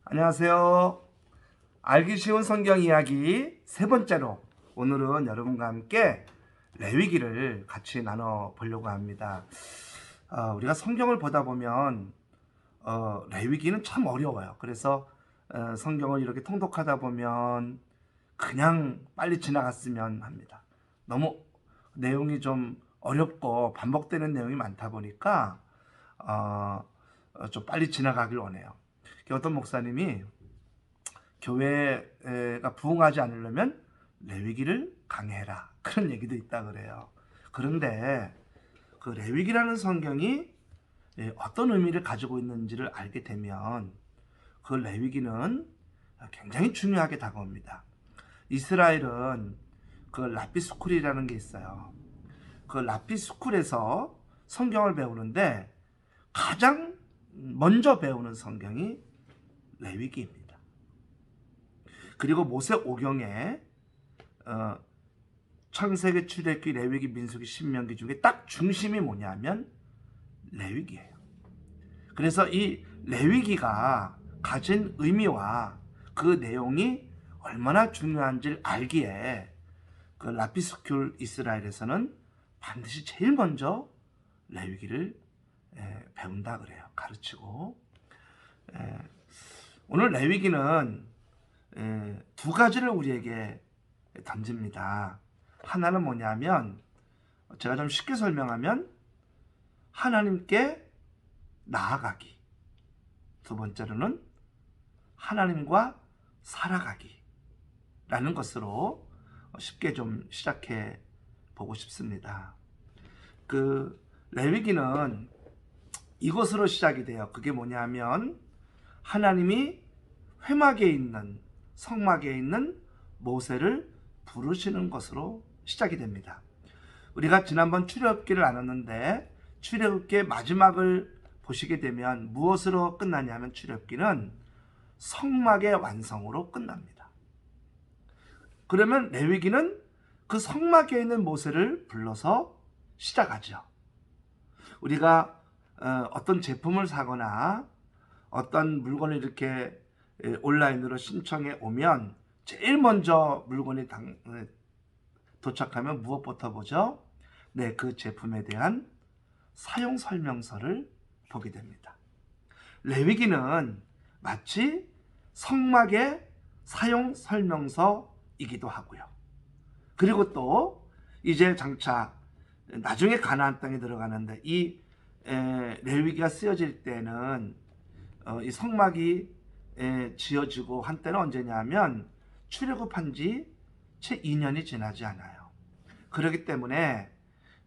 안녕하세요. 알기 쉬운 성경 이야기 세 번째로 오늘은 여러분과 함께 레위기를 같이 나눠 보려고 합니다. 우리가 성경을 보다 보면 레위기는 참 어려워요. 그래서 성경을 이렇게 통독하다 보면 그냥 빨리 지나갔으면 합니다. 너무 내용이 좀 어렵고 반복되는 내용이 많다 보니까 좀 빨리 지나가길 원해요. 어떤 목사님이 교회가 부흥하지 않으려면 레위기를 강해라, 그런 얘기도 있다 그래요. 그런데 그 레위기라는 성경이 어떤 의미를 가지고 있는지를 알게 되면 그 레위기는 굉장히 중요하게 다가옵니다. 이스라엘은 그 라피스쿨이라는 게 있어요. 그 라피스쿨에서 성경을 배우는데 가장 먼저 배우는 성경이 레위기입니다. 그리고 모세 오경에 창세기, 출애굽기, 레위기, 민수기, 신명기 중에 딱 중심이 뭐냐면 레위기예요. 그래서 이 레위기가 가진 의미와 그 내용이 얼마나 중요한지를 알기에 그 라피스쿨 이스라엘에서는 반드시 제일 먼저 레위기를 배운다 그래요. 가르치고. 오늘 레위기는 두 가지를 우리에게 던집니다. 하나는 뭐냐면, 제가 좀 쉽게 설명하면 하나님께 나아가기, 두 번째로는 하나님과 살아가기 라는 것으로 쉽게 좀 시작해 보고 싶습니다. 그 레위기는 이것으로 시작이 돼요. 그게 뭐냐면 하나님이 회막에 있는, 성막에 있는 모세를 부르시는 것으로 시작이 됩니다. 우리가 지난번 출애굽기를 나눴는데 출애굽기의 마지막을 보시게 되면 무엇으로 끝나냐면 출애굽기는 성막의 완성으로 끝납니다. 그러면 레위기는 그 성막에 있는 모세를 불러서 시작하죠. 우리가 어떤 제품을 사거나 어떤 물건을 이렇게 온라인으로 신청해 오면 제일 먼저 물건이 도착하면 무엇부터 보죠? 네, 그 제품에 대한 사용 설명서를 보게 됩니다. 레위기는 마치 성막의 사용 설명서이기도 하고요. 그리고 또 이제 장차 나중에 가나안 땅에 들어가는데 이 레위기가 쓰여질 때는 이 성막이 지어지고 한때는 언제냐면 출애굽한 지 채 2년이 지나지 않아요. 그렇기 때문에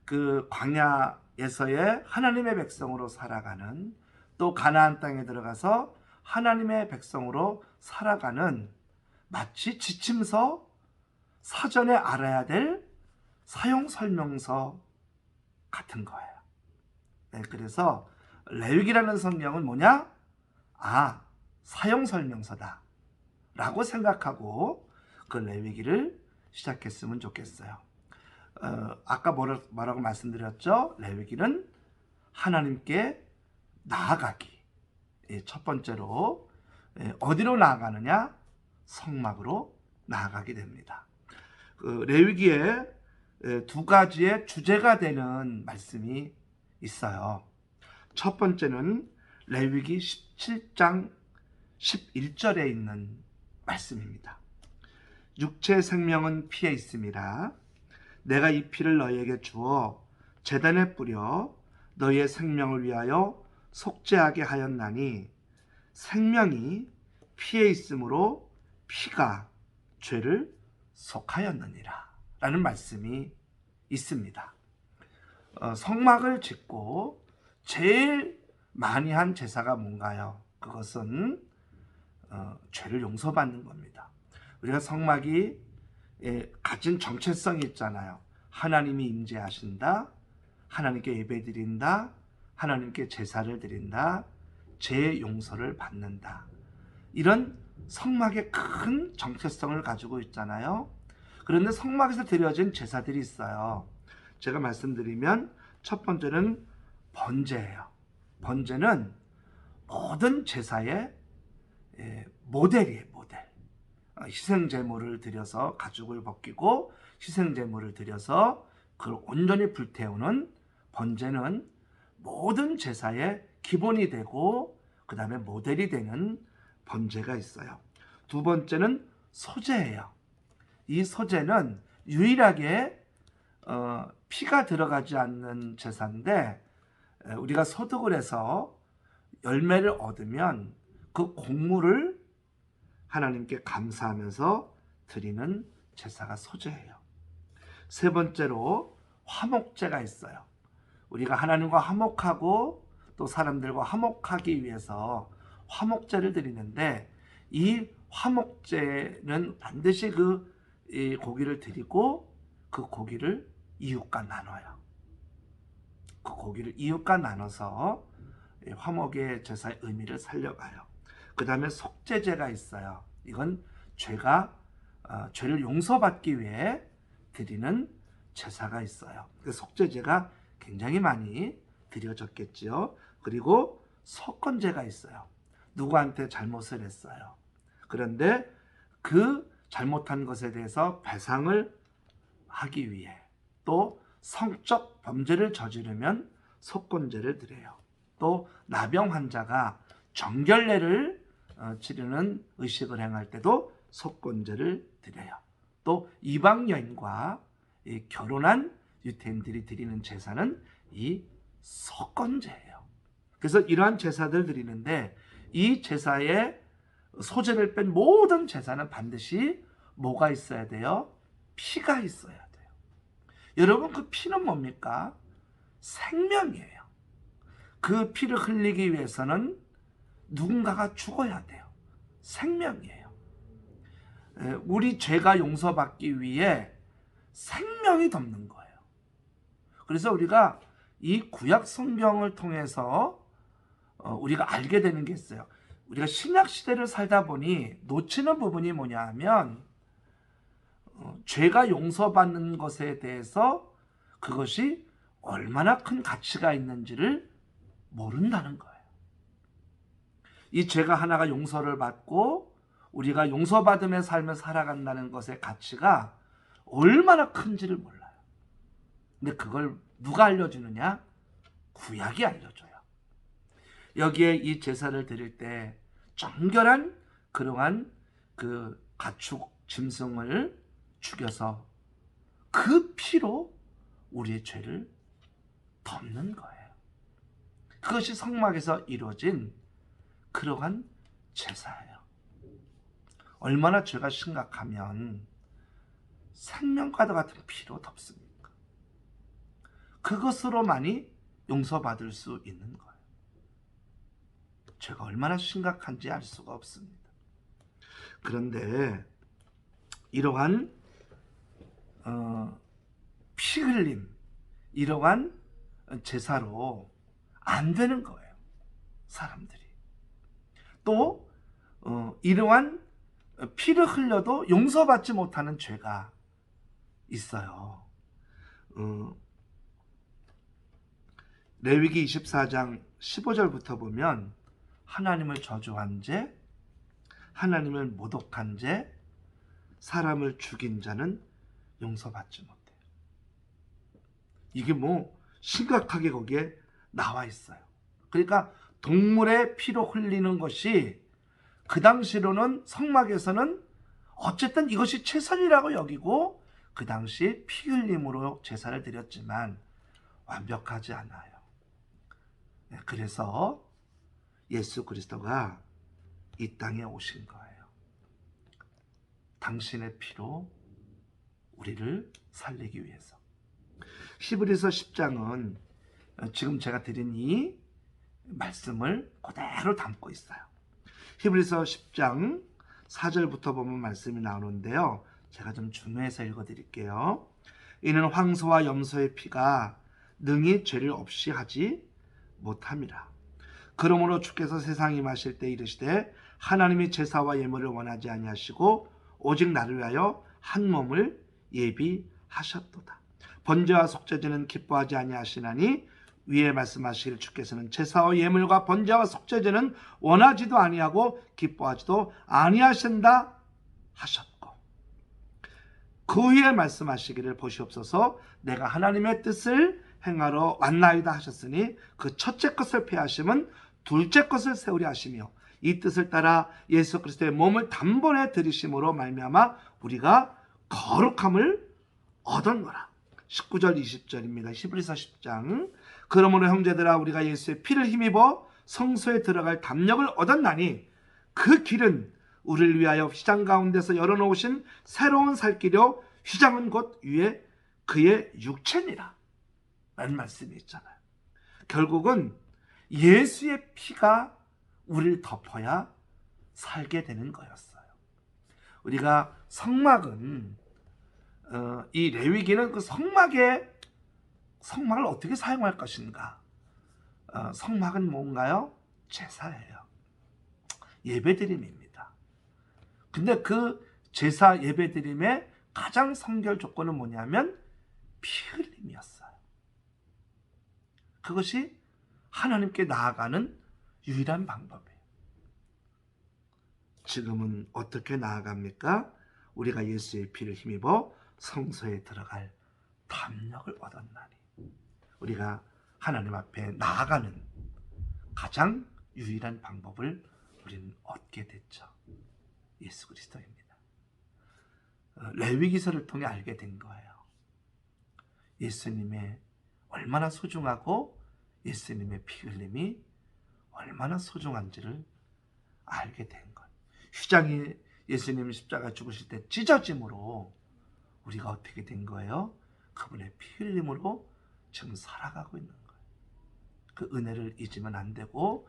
그 광야에서의 하나님의 백성으로 살아가는, 또 가나안 땅에 들어가서 하나님의 백성으로 살아가는 마치 지침서, 사전에 알아야 될 사용 설명서 같은 거예요. 네, 그래서 레위기라는 성경은 뭐냐? 사용 설명서다 라고 생각하고 그 레위기를 시작했으면 좋겠어요. 아까 뭐라고 말씀드렸죠? 레위기는 하나님께 나아가기. 첫 번째로 어디로 나아가느냐? 성막으로 나아가게 됩니다. 그 레위기에 두 가지의 주제가 되는 말씀이 있어요. 첫 번째는 레위기 17장 11절에 있는 말씀입니다. 육체 생명은 피에 있음이라. 내가 이 피를 너희에게 주어 제단에 뿌려 너희의 생명을 위하여 속죄하게 하였나니 생명이 피에 있으므로 피가 죄를 속하였느니라 라는 말씀이 있습니다. 성막을 짓고 제일 많이 한 제사가 뭔가요? 그것은 죄를 용서받는 겁니다. 우리가 성막이 가진 정체성이 있잖아요. 하나님이 임재하신다, 하나님께 예배드린다, 하나님께 제사를 드린다, 죄 용서를 받는다. 이런 성막의 큰 정체성을 가지고 있잖아요. 그런데 성막에서 드려진 제사들이 있어요. 제가 말씀드리면 첫 번째는 번제예요. 번제는 모든 제사의 모델이에요. 모델. 희생제물을 드려서 가죽을 벗기고 희생제물을 드려서 그걸 온전히 불태우는 번제는 모든 제사의 기본이 되고 그 다음에 모델이 되는 번제가 있어요. 두 번째는 소제예요. 이 소제는 유일하게 피가 들어가지 않는 제사인데 우리가 소득을 해서 열매를 얻으면 그 곡물을 하나님께 감사하면서 드리는 제사가 소제예요. 세 번째로 화목제가 있어요. 우리가 하나님과 화목하고 또 사람들과 화목하기 위해서 화목제를 드리는데 이 화목제는 반드시 이 고기를 드리고 그 고기를 이웃과 나눠요. 그 고기를 이웃과 나눠서 화목의 제사의 의미를 살려가요. 그 다음에 속죄제가 있어요. 이건 죄를 용서받기 위해 드리는 제사가 있어요. 속죄제가 굉장히 많이 드려졌겠죠. 그리고 속건제가 있어요. 누구한테 잘못을 했어요. 그런데 그 잘못한 것에 대해서 배상을 하기 위해 또 성적 범죄를 저지르면 속건제를 드려요. 또 나병 환자가 정결례를 치르는 의식을 행할 때도 속건제를 드려요. 또 이방 여인과 결혼한 유태인들이 드리는 제사는 이 속건제예요. 그래서 이러한 제사들 드리는데 이 제사에 소제를 뺀 모든 제사는 반드시 뭐가 있어야 돼요? 피가 있어야 돼요. 여러분, 그 피는 뭡니까? 생명이에요. 그 피를 흘리기 위해서는 누군가가 죽어야 돼요. 생명이에요. 우리 죄가 용서받기 위해 생명이 덮는 거예요. 그래서 우리가 이 구약 성경을 통해서 우리가 알게 되는 게 있어요. 우리가 신약 시대를 살다 보니 놓치는 부분이 뭐냐 하면 죄가 용서받는 것에 대해서 그것이 얼마나 큰 가치가 있는지를 모른다는 거예요. 이 죄가 하나가 용서를 받고 우리가 용서받음의 삶을 살아간다는 것의 가치가 얼마나 큰지를 몰라요. 근데 그걸 누가 알려주느냐? 구약이 알려줘요. 여기에 이 제사를 드릴 때 정결한 그러한 그 가축 짐승을 죽여서 그 피로 우리의 죄를 덮는 거예요. 그것이 성막에서 이루어진 그러한 제사예요. 얼마나 죄가 심각하면 생명과도 같은 피로 덮습니까? 그것으로만이 용서받을 수 있는 거예요. 죄가 얼마나 심각한지 알 수가 없습니다. 그런데 이러한 피 흘림, 이러한 제사로 안 되는 거예요. 사람들이. 또 이러한 피를 흘려도 용서받지 못하는 죄가 있어요. 레위기 24장 15절부터 보면 하나님을 저주한 죄, 하나님을 모독한 죄, 사람을 죽인 자는 용서받지 못해요. 이게 심각하게 거기에 나와 있어요. 그러니까 동물의 피로 흘리는 것이 그 당시로는 성막에서는 어쨌든 이것이 최선이라고 여기고 그 당시 피 흘림으로 제사를 드렸지만 완벽하지 않아요. 그래서 예수 그리스도가 이 땅에 오신 거예요. 당신의 피로 우리를 살리기 위해서. 히브리서 10장은 지금 제가 드린 이 말씀을 그대로 담고 있어요. 히브리서 10장 4절부터 보면 말씀이 나오는데요. 제가 좀 준비해서 읽어드릴게요. 이는 황소와 염소의 피가 능히 죄를 없이 하지 못함이라. 그러므로 주께서 세상에 임하실 때 이르시되 하나님이 제사와 예물을 원하지 아니하시고 오직 나를 위하여 한 몸을 예비하셨도다. 번제와 속죄제는 기뻐하지 아니하시나니 위에 말씀하시기를 주께서는 제사와 예물과 번제와 속죄제는 원하지도 아니하고 기뻐하지도 아니하신다 하셨고, 그 후에 말씀하시기를 보시옵소서 내가 하나님의 뜻을 행하러 왔나이다 하셨으니 그 첫째 것을 폐하심은 둘째 것을 세우려 하시며 이 뜻을 따라 예수 그리스도의 몸을 단번에 들이심으로 말미암아 우리가 거룩함을 얻었노라. 19절 20절입니다. 히브리서 10장. 그러므로 형제들아 우리가 예수의 피를 힘입어 성소에 들어갈 담력을 얻었나니 그 길은 우리를 위하여 휘장 가운데서 열어놓으신 새로운 살 길이요 휘장은 곧 위에 그의 육체니라 라는 말씀이 있잖아요. 결국은 예수의 피가 우리를 덮어야 살게 되는 거였어요. 우리가 성막은 이 레위기는 그 성막을 어떻게 사용할 것인가. 성막은 뭔가요? 제사예요. 예배드림입니다. 근데 그 제사 예배드림의 가장 선결 조건은 뭐냐면 피 흘림이었어요. 그것이 하나님께 나아가는 유일한 방법이에요. 지금은 어떻게 나아갑니까? 우리가 예수의 피를 힘입어 성소에 들어갈 담력을 얻었나니 우리가 하나님 앞에 나아가는 가장 유일한 방법을 우리는 얻게 됐죠. 예수 그리스도입니다. 레위기서를 통해 알게 된 거예요. 예수님의 얼마나 소중하고 예수님의 피 흘림이 얼마나 소중한지를 알게 된 것. 휘장이 예수님 십자가 죽으실 때 찢어짐으로 우리가 어떻게 된 거예요? 그분의 피 흘림으로 지금 살아가고 있는 거예요. 그 은혜를 잊으면 안 되고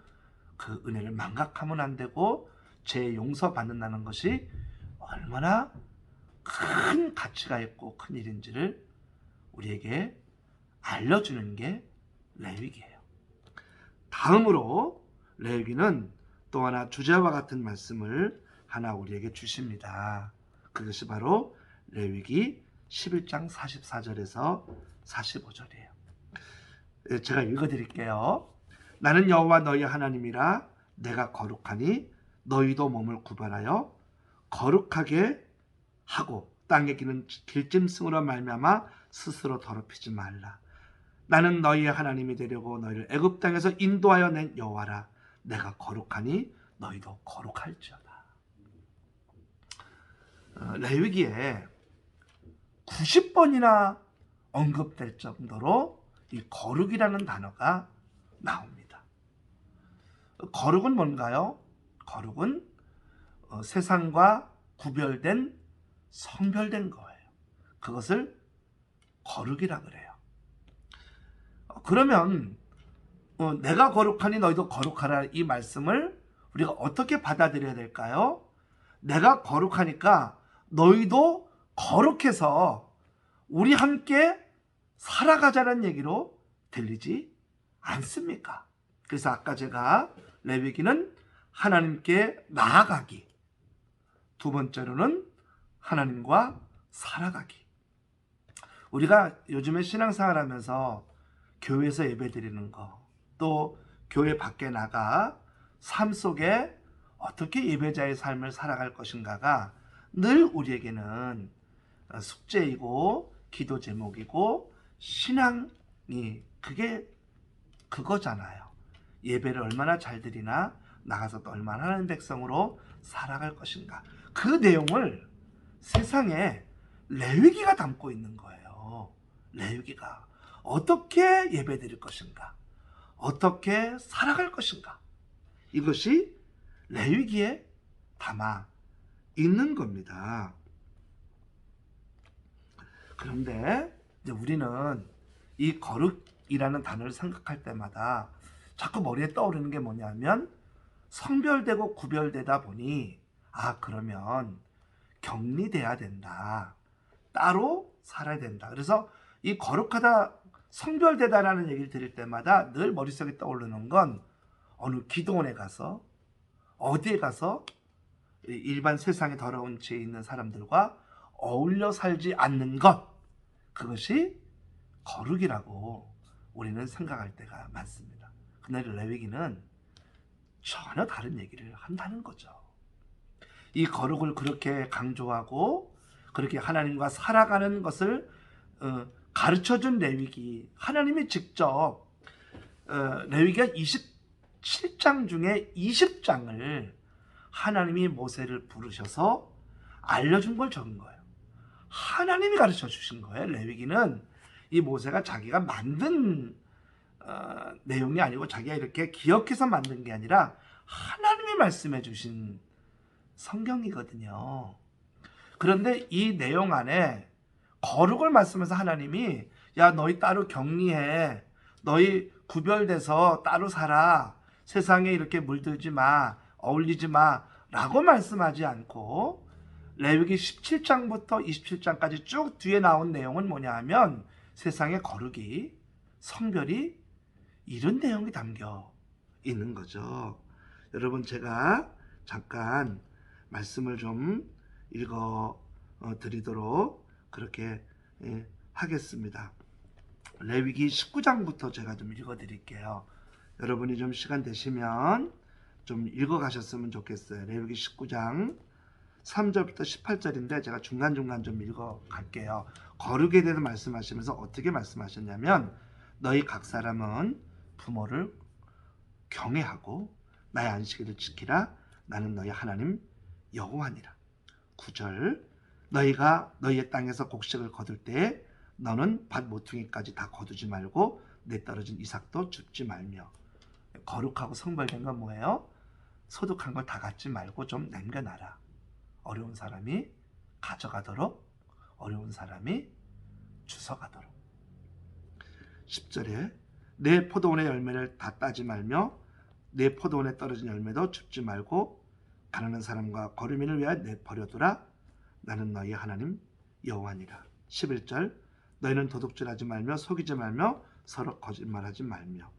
그 은혜를 망각하면 안 되고 죄 용서받는다는 것이 얼마나 큰 가치가 있고 큰 일인지를 우리에게 알려주는 게 레위기예요. 다음으로 레위기는 또 하나 주제와 같은 말씀을 하나 우리에게 주십니다. 그것이 바로 레위기 11장 44절에서 45절이에요. 제가 읽어드릴게요. 나는 여호와 너희 하나님이라 내가 거룩하니 너희도 몸을 구별하여 거룩하게 하고 땅에 기는 길짐승으로 말미암아 스스로 더럽히지 말라. 나는 너희의 하나님이 되려고 너희를 애굽 땅에서 인도하여 낸 여호와라. 내가 거룩하니 너희도 거룩할지어다. 레위기에 90번이나 언급될 정도로 이 거룩이라는 단어가 나옵니다. 거룩은 뭔가요? 거룩은 세상과 구별된 성별된 거예요. 그것을 거룩이라 그래요. 그러면 내가 거룩하니 너희도 거룩하라 이 말씀을 우리가 어떻게 받아들여야 될까요? 내가 거룩하니까 너희도 거룩해서 우리 함께 살아가자는 얘기로 들리지 않습니까? 그래서 아까 제가 레위기는 하나님께 나아가기, 두 번째로는 하나님과 살아가기. 우리가 요즘에 신앙생활 하면서 교회에서 예배드리는 거, 또 교회 밖에 나가 삶 속에 어떻게 예배자의 삶을 살아갈 것인가가 늘 우리에게는 숙제이고 기도 제목이고 신앙이 그거잖아요. 예배를 얼마나 잘 드리나, 나가서 또 얼마나 하나님 백성으로 살아갈 것인가. 그 내용을 세상에 레위기가 담고 있는 거예요. 레위기가 어떻게 예배 드릴 것인가, 어떻게 살아갈 것인가, 이것이 레위기에 담아 있는 겁니다. 그런데 이제 우리는 이 거룩이라는 단어를 생각할 때마다 자꾸 머리에 떠오르는 게 뭐냐면 성별되고 구별되다 보니 그러면 격리돼야 된다, 따로 살아야 된다. 그래서 이 거룩하다, 성별되다라는 얘기를 들을 때마다 늘 머릿속에 떠오르는 건 어느 기도원에 가서, 어디에 가서 일반 세상에 더러운 죄 있는 사람들과 어울려 살지 않는 것, 그것이 거룩이라고 우리는 생각할 때가 많습니다. 그런데 레위기는 전혀 다른 얘기를 한다는 거죠. 이 거룩을 그렇게 강조하고 그렇게 하나님과 살아가는 것을 가르쳐준 레위기, 하나님이 직접 레위기가 27장 중에 20장을 하나님이 모세를 부르셔서 알려준 걸 적은 거예요. 하나님이 가르쳐 주신 거예요. 레위기는 이 모세가 자기가 만든 내용이 아니고 자기가 이렇게 기억해서 만든 게 아니라 하나님이 말씀해 주신 성경이거든요. 그런데 이 내용 안에 거룩을 말씀해서 하나님이 야 너희 따로 격리해, 너희 구별돼서 따로 살아, 세상에 이렇게 물들지 마, 어울리지 마 라고 말씀하지 않고 레위기 17장부터 27장까지 쭉 뒤에 나온 내용은 뭐냐 하면 세상의 거룩이, 성별이 이런 내용이 담겨 있는 거죠. 여러분 제가 잠깐 말씀을 좀 읽어 드리도록 그렇게 하겠습니다. 레위기 19장부터 제가 좀 읽어 드릴게요. 여러분이 좀 시간 되시면 좀 읽어 가셨으면 좋겠어요. 레위기 19장 3절부터 18절인데 제가 중간중간 좀 읽어 갈게요. 거룩에 대해서 말씀하시면서 어떻게 말씀하셨냐면 너희 각 사람은 부모를 경외하고 나의 안식일을 지키라. 나는 너희 하나님 여호와니라. 9절 너희가 너희의 땅에서 곡식을 거둘 때에 너는 밭 모퉁이까지 다 거두지 말고 내 떨어진 이삭도 줍지 말며. 거룩하고 성별된 건 뭐예요? 소득한 걸 다 갖지 말고 좀 남겨놔라. 어려운 사람이 가져가도록, 어려운 사람이 주워가도록. 10절에 내 포도원의 열매를 다 따지 말며 내 포도원에 떨어진 열매도 줍지 말고 가난한 사람과 거류민을 위하여 내버려두라. 나는 너희 하나님 여호와니라. 11절 너희는 도둑질하지 말며 속이지 말며 서로 거짓말하지 말며.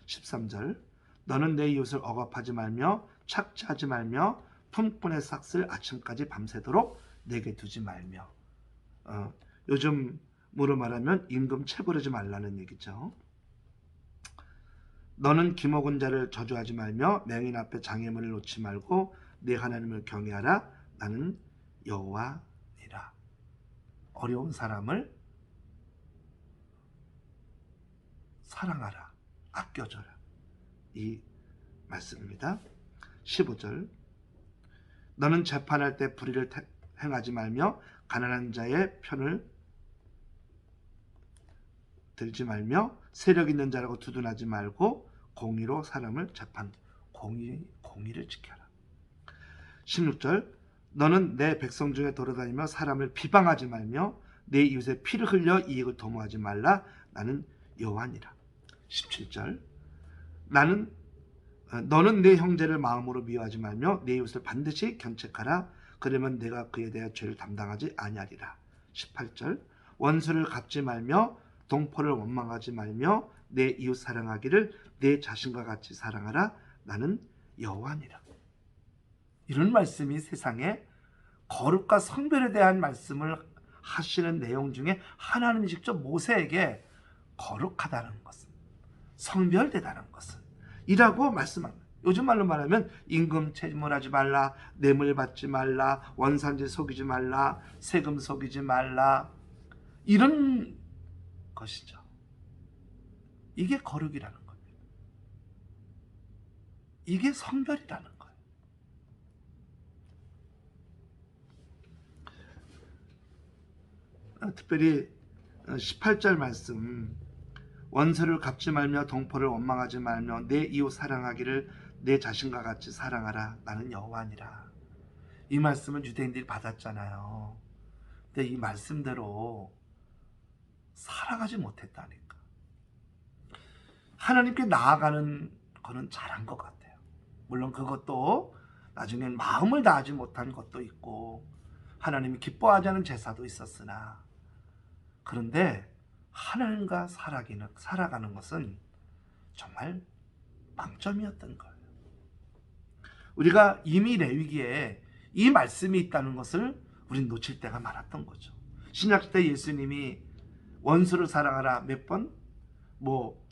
13절 너는 내 이웃을 억압하지 말며 착취하지 말며 품꾼의 삭슬 아침까지 밤새도록 내게 두지 말며. 요즘으로 말하면 임금 체불하지 말라는 얘기죠. 너는 기먹은 자를 저주하지 말며 맹인 앞에 장애물을 놓지 말고 내 하나님을 경외하라. 나는 여호와니라. 어려운 사람을 사랑하라. 아껴줘라. 이 말씀입니다. 15절 너는 재판할 때 불의를 행하지 말며 가난한 자의 편을 들지 말며 세력 있는 자라고 두둔하지 말고 공의로 사람을 재판, 공의를 지켜라. 16절 너는 내 백성 중에 돌아다니며 사람을 비방하지 말며 내 이웃의 피를 흘려 이익을 도모하지 말라. 나는 여호와니라. 17절 너는 내 형제를 마음으로 미워하지 말며 내 이웃을 반드시 견책하라. 그러면 내가 그에 대해 죄를 담당하지 아니하리라. 18절 원수를 갚지 말며 동포를 원망하지 말며 내 이웃 사랑하기를 내 자신과 같이 사랑하라. 나는 여호와니라. 이런 말씀이 세상에 거룩과 성별에 대한 말씀을 하시는 내용 중에 하나님이 직접 모세에게 거룩하다는 것은, 성별되다는 것은 이라고 말씀합니다. 요즘 말로 말하면 임금 체물하지 말라, 뇌물 받지 말라, 원산지 속이지 말라, 세금 속이지 말라, 이런 것이죠. 이게 거룩이라는 겁니다. 이게 성별이라는 거예요. 특별히 18절 말씀 원수를 갚지 말며 동포를 원망하지 말며 내 이웃 사랑하기를 내 자신과 같이 사랑하라. 나는 여호와니라. 이 말씀은 유대인들이 받았잖아요. 근데 이 말씀대로 살아가지 못했다니까. 하나님께 나아가는 거는 잘한 것 같아요. 물론 그것도 나중엔 마음을 다하지 못한 것도 있고 하나님이 기뻐하지 않은 제사도 있었으나, 그런데 하나님과 살아가는 것은 정말 망점이었던 거예요. 우리가 이미 레위기에 이 말씀이 있다는 것을 우린 놓칠 때가 많았던 거죠. 신약 때 예수님이 원수를 사랑하라 몇 번? 뭐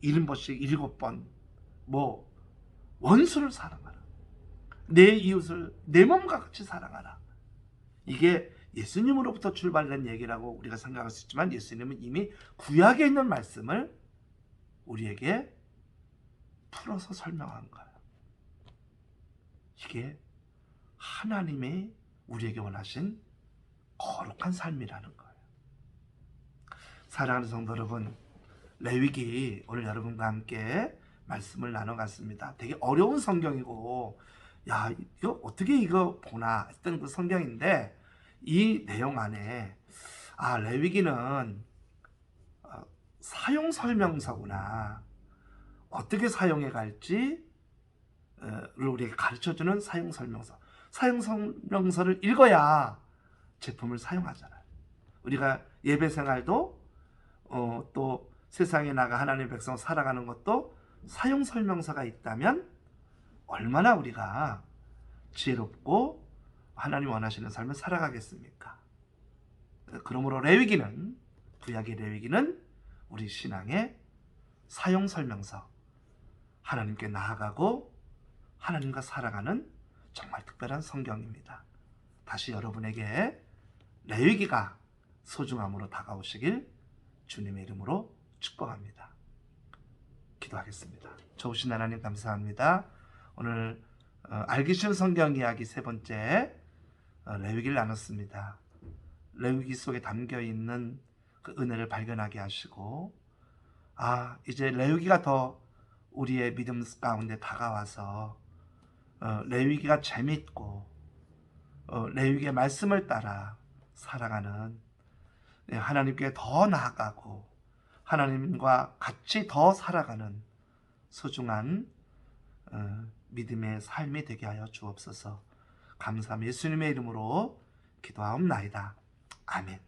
70번씩 7번 뭐 원수를 사랑하라. 내 이웃을 내 몸과 같이 사랑하라. 이게 예수님으로부터 출발된 얘기라고 우리가 생각할 수 있지만 예수님은 이미 구약에 있는 말씀을 우리에게 풀어서 설명한 거예요. 이게 하나님이 우리에게 원하신 거룩한 삶이라는 거예요. 사랑하는 성도 여러분, 레위기 오늘 여러분과 함께 말씀을 나눠갔습니다. 되게 어려운 성경이고 야 이거 어떻게 이거 보나 했던 그 성경인데 이 내용 안에 레위기는 사용 설명서구나. 어떻게 사용해 갈지를 우리에게 가르쳐주는 사용 설명서. 사용 설명서를 읽어야 제품을 사용하잖아요. 우리가 예배 생활도 또 세상에 나가 하나님의 백성 살아가는 것도 사용 설명서가 있다면 얼마나 우리가 지혜롭고 하나님 원하시는 삶을 살아가겠습니까? 그러므로 레위기는 구약의 레위기는 우리 신앙의 사용 설명서, 하나님께 나아가고 하나님과 살아가는 정말 특별한 성경입니다. 다시 여러분에게 레위기가 소중함으로 다가오시길 주님의 이름으로 축복합니다. 기도하겠습니다. 좋으신 하나님 감사합니다. 오늘 알기 쉬운 성경 이야기 세 번째 레위기를 나눴습니다. 레위기 속에 담겨있는 그 은혜를 발견하게 하시고 이제 레위기가 더 우리의 믿음 가운데 다가와서 레위기가 재밌고 레위기의 말씀을 따라 살아가는 하나님께 더 나아가고 하나님과 같이 더 살아가는 소중한 믿음의 삶이 되게 하여 주옵소서. 감사합니다. 예수님의 이름으로 기도하옵나이다. 아멘.